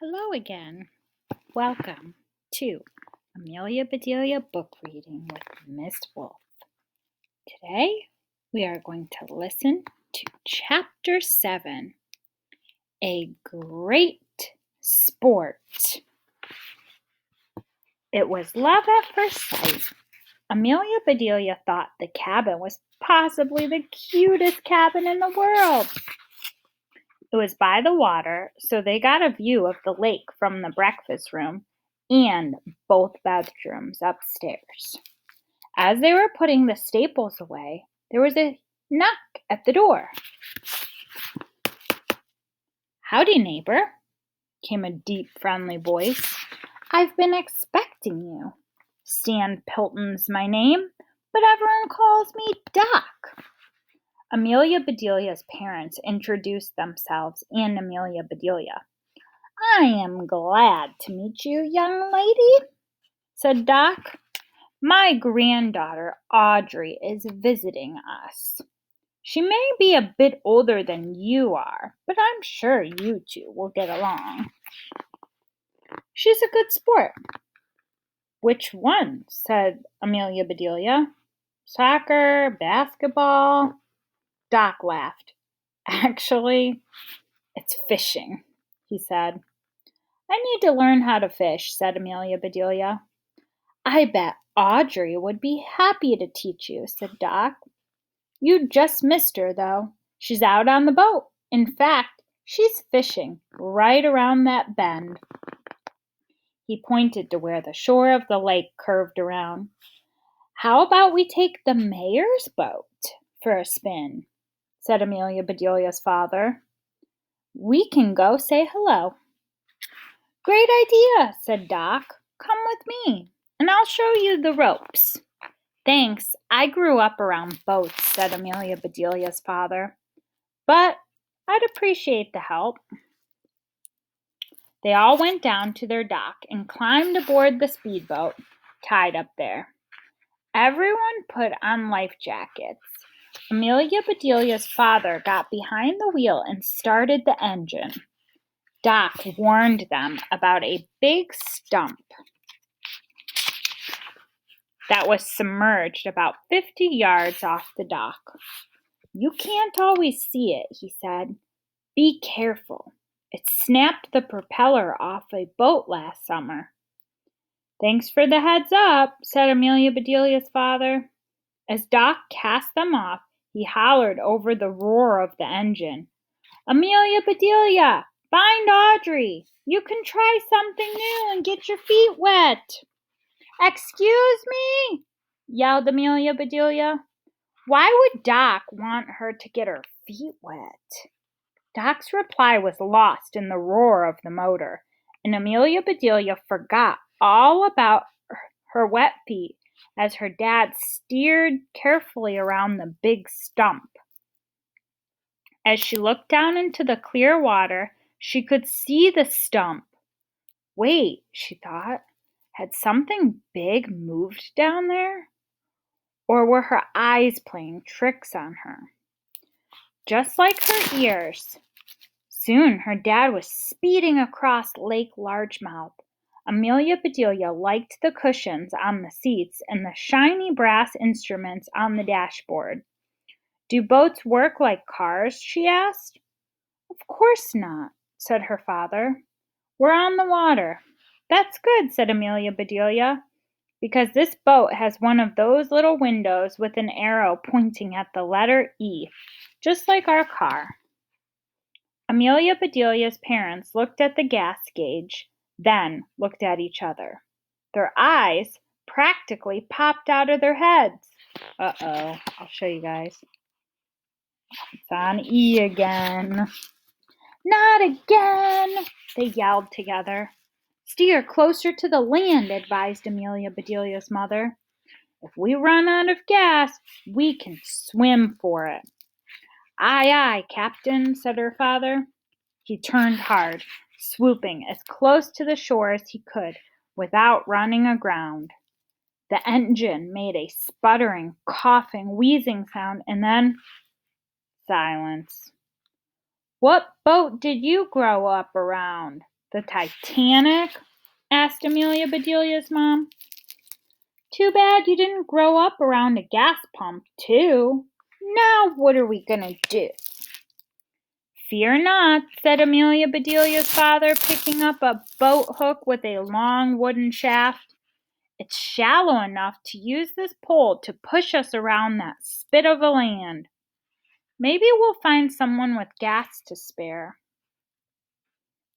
Hello again. Welcome to Amelia Bedelia book reading with Miss Wolf. Today we are going to listen to Chapter 7, A Great Sport. It was love at first sight. Amelia Bedelia thought the cabin was possibly the cutest cabin in the world. It was by the water, so they got a view of the lake from the breakfast room and both bedrooms upstairs. As they were putting the staples away, there was a knock at the door. "Howdy, neighbor," came a deep, friendly voice. "I've been expecting you. Stan Pilton's my name, but everyone calls me Doc." Amelia Bedelia's parents introduced themselves and Amelia Bedelia. "I am glad to meet you, young lady," said Doc. "My granddaughter Audrey is visiting us. She may be a bit older than you are, but I'm sure you two will get along. She's a good sport." "Which one?" said Amelia Bedelia. "Soccer, basketball?" Doc laughed. "Actually, it's fishing," he said. "I need to learn how to fish," said Amelia Bedelia. "I bet Audrey would be happy to teach you," said Doc. "You just missed her, though. She's out on the boat. In fact, she's fishing right around that bend." He pointed to where the shore of the lake curved around. "How about we take the mayor's boat for a spin?" said Amelia Bedelia's father. "We can go say hello." "Great idea," said Doc. "Come with me, and I'll show you the ropes." "Thanks, I grew up around boats," said Amelia Bedelia's father. "But I'd appreciate the help." They all went down to their dock and climbed aboard the speedboat tied up there. Everyone put on life jackets. Amelia Bedelia's father got behind the wheel and started the engine. Doc warned them about a big stump that was submerged about 50 yards off the dock. "You can't always see it," he said. "Be careful. It snapped the propeller off a boat last summer." "Thanks for the heads up," said Amelia Bedelia's father. As Doc cast them off, he hollered over the roar of the engine. "Amelia Bedelia, find Audrey. You can try something new and get your feet wet." "Excuse me," yelled Amelia Bedelia. Why would Doc want her to get her feet wet? Doc's reply was lost in the roar of the motor, and Amelia Bedelia forgot all about her wet feet as her dad steered carefully around the big stump. As she looked down into the clear water, she could see the stump. Wait, she thought, had something big moved down there? Or were her eyes playing tricks on her? Just like her ears. Soon her dad was speeding across Lake Largemouth. Amelia Bedelia liked the cushions on the seats and the shiny brass instruments on the dashboard. "Do boats work like cars?" she asked. "Of course not," said her father. "We're on the water." "That's good," said Amelia Bedelia, "because this boat has one of those little windows with an arrow pointing at the letter E, just like our car." Amelia Bedelia's parents looked at the gas gauge, then looked at each other. Their eyes practically popped out of their heads. Uh-oh, I'll show you guys. It's on E again. "Not again," they yelled together. "Steer closer to the land," advised Amelia Bedelia's mother. "If we run out of gas, we can swim for it." "Aye, aye, Captain," said her father. He turned hard, swooping as close to the shore as he could without running aground. The engine made a sputtering, coughing, wheezing sound, and then silence. "What boat did you grow up around?" "The Titanic?" asked Amelia Bedelia's mom. "Too bad you didn't grow up around a gas pump, too. Now what are we gonna do?" "Fear not," said Amelia Bedelia's father, picking up a boat hook with a long wooden shaft. "It's shallow enough to use this pole to push us around that spit of a land. Maybe we'll find someone with gas to spare."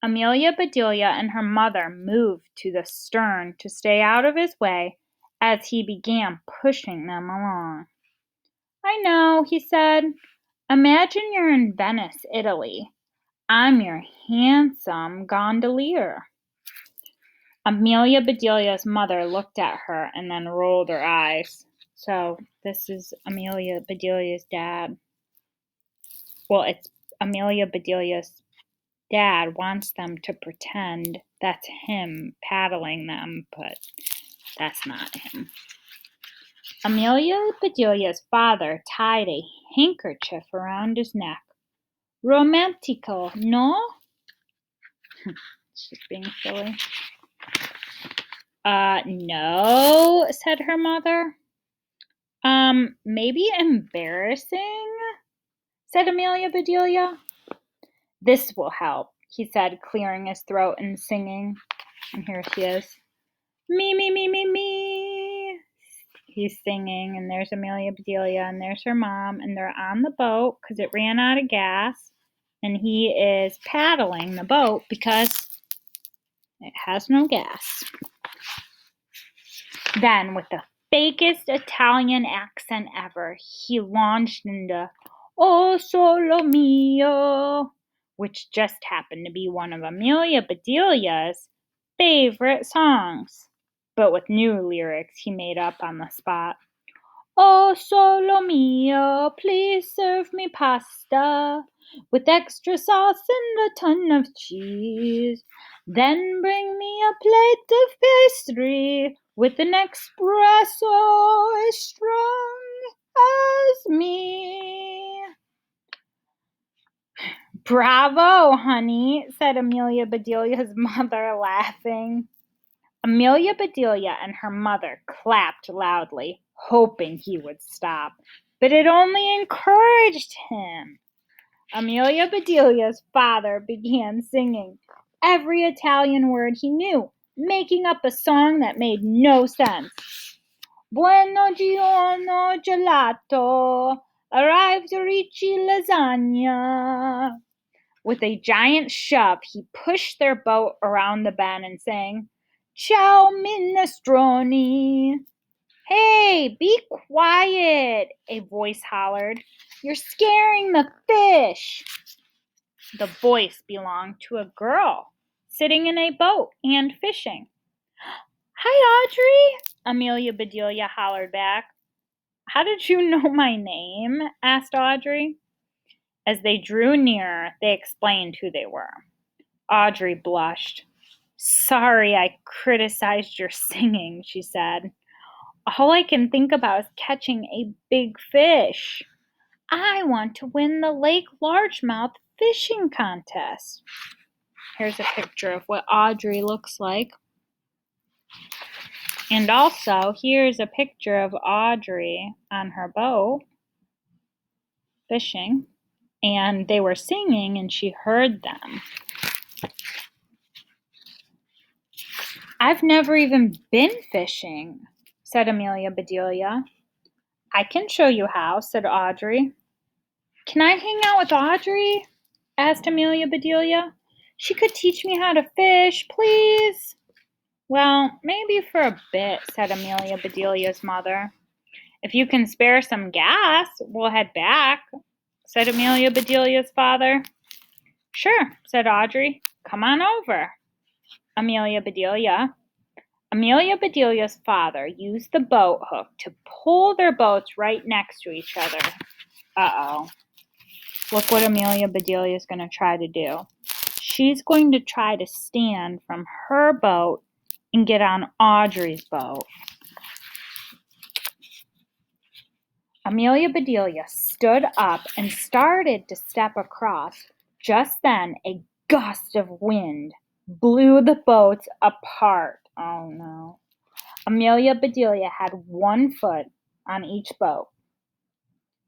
Amelia Bedelia and her mother moved to the stern to stay out of his way as he began pushing them along. "I know," he said. "Imagine you're in Venice, Italy. I'm your handsome gondolier." Amelia Bedelia's mother looked at her and then rolled her eyes. So this is Amelia Bedelia's dad. Well, it's Amelia Bedelia's dad wants them to pretend that's him paddling them, but that's not him. Amelia Bedelia's father tied a handkerchief around his neck. "Romantico, no?" She's being silly. No," said her mother. Maybe embarrassing," said Amelia Bedelia. "This will help," he said, clearing his throat and singing. And here she is. "Me, me, me, me, me." He's singing, and there's Amelia Bedelia, and there's her mom, and they're on the boat because it ran out of gas, and he is paddling the boat because it has no gas. Then, with the fakest Italian accent ever, he launched into "O Solo Mio," which just happened to be one of Amelia Bedelia's favorite songs, but with new lyrics he made up on the spot. "O solo mio, please serve me pasta with extra sauce and a ton of cheese. Then bring me a plate of pastry with an espresso as strong as me." "Bravo, honey," said Amelia Bedelia's mother, laughing. Amelia Bedelia and her mother clapped loudly, hoping he would stop, but it only encouraged him. Amelia Bedelia's father began singing every Italian word he knew, making up a song that made no sense. "Buono giorno gelato, arrived ricci lasagna." With a giant shove, he pushed their boat around the bend and sang, "Ciao minestrone." "Hey, be quiet," a voice hollered. "You're scaring the fish." The voice belonged to a girl sitting in a boat and fishing. "Hi, Audrey," Amelia Bedelia hollered back. "How did you know my name?" asked Audrey. As they drew nearer, they explained who they were. Audrey blushed. "Sorry I criticized your singing," she said. "All I can think about is catching a big fish. I want to win the Lake Largemouth fishing contest." Here's a picture of what Audrey looks like. And also, here's a picture of Audrey on her boat fishing. And they were singing, and she heard them. "I've never even been fishing," said Amelia Bedelia. "I can show you how," said Audrey. "Can I hang out with Audrey?" asked Amelia Bedelia. "She could teach me how to fish, please." "Well, maybe for a bit," said Amelia Bedelia's mother. "If you can spare some gas, we'll head back," said Amelia Bedelia's father. "Sure," said Audrey. "Come on over." Amelia Bedelia's father used the boat hook to pull their boats right next to each other. Uh-oh. Look what Amelia Bedelia is going to try to do. She's going to try to stand from her boat and get on Audrey's boat. Amelia Bedelia stood up and started to step across. Just then, a gust of wind blew the boats apart. Oh no. Amelia Bedelia had one foot on each boat.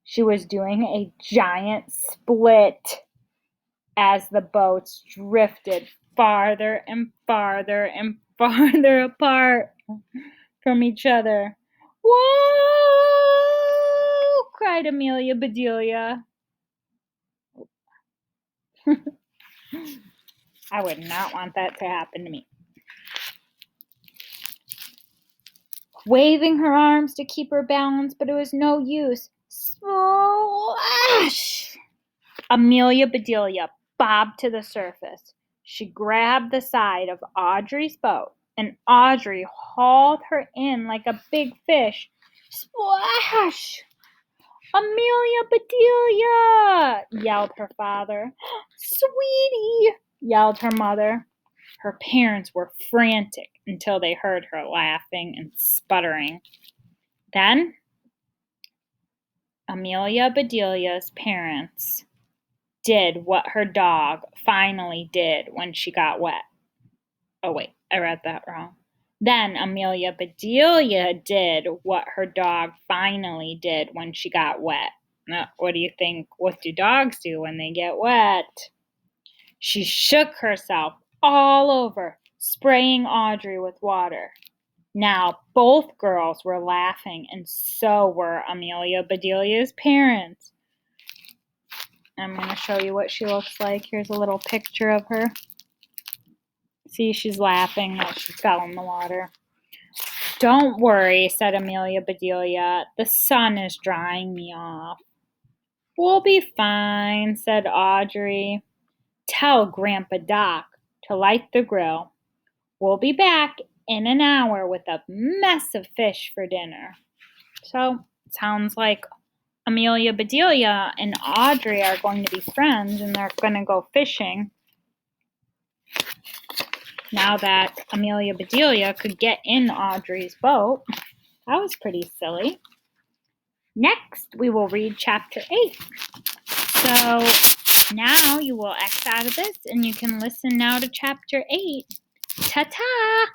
She was doing a giant split as the boats drifted farther and farther and farther apart from each other. Whoa! Cried Amelia Bedelia. I would not want that to happen to me. Waving her arms to keep her balance, but it was no use. Splash! Amelia Bedelia bobbed to the surface. She grabbed the side of Audrey's boat, and Audrey hauled her in like a big fish. Splash! Amelia Bedelia! Yelled her father. Sweetie! Yelled her mother. Her parents were frantic until they heard her laughing and sputtering. Then, Amelia Bedelia's parents did what her dog finally did when she got wet. Oh, wait, I read that wrong. Then Amelia Bedelia did what her dog finally did when she got wet. Now, what do you think? What do dogs do when they get wet? She shook herself all over, spraying Audrey with water. Now both girls were laughing, and so were Amelia Bedelia's parents. I'm going to show you what she looks like. Here's a little picture of her. See, she's laughing as she fell in the water. Don't worry, said Amelia Bedelia. The sun is drying me off. We'll be fine, said Audrey. Tell Grandpa Doc to light the grill. We'll be back in an hour with a mess of fish for dinner. So, it sounds like Amelia Bedelia and Audrey are going to be friends, and they're going to go fishing. Now that Amelia Bedelia could get in Audrey's boat. That was pretty silly. Next, we will read chapter 8. So now you will X out of this, and you can listen now to chapter 8. Ta-ta!